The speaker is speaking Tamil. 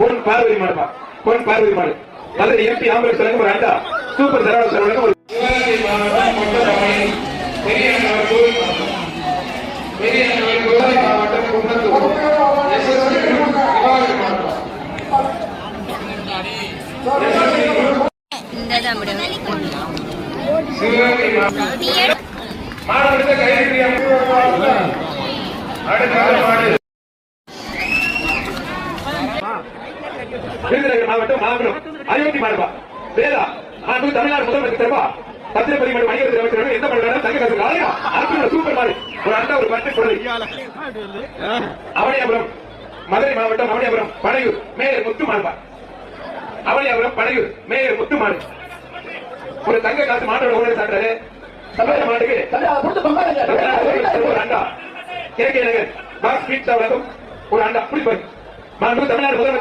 பொன் பார்வதி மாடுப்பா, பொன் பார்வதி மாடு. மதுரை எம்பி ஆம்புலன்ஸ் வழங்கும் ஒரு அண்டா சூப்பர் சரவண வழங்கும் ஒரு மாவட்டம் குன்னத்தூர் விருதுநகர் மாவட்டம் மாங்குளம் அயோத்தி மாடுபா வேதா தமிழ்நாடு முதல்வர் தரப்பா பத்திரப்பதி மணி மணியரசு அமைச்சர் எந்த மாடு தங்க காசு அற்புத சூப்பர் மாடு ஒரு அண்டா ஒரு பட்டு பொருள். அவனியாபுரம் மதுரை மாவட்டம் அவனியாபுரம் படையூர் மேயர் முத்து மாடுபா, அவனியாபுரம் படையூர் மேயர் முத்து மாடு ஒரு தங்க காசு மாட்டோட ஓனர் சாட்டுறாரு. தமிழக மாட்டுக்கு ஒரு அண்டா கேகே நகர் பாக்ஸ் பீட்சா வழங்கும் ஒரு அண்டா புளிப்பது. தமிழ்நாடு முதல்வர்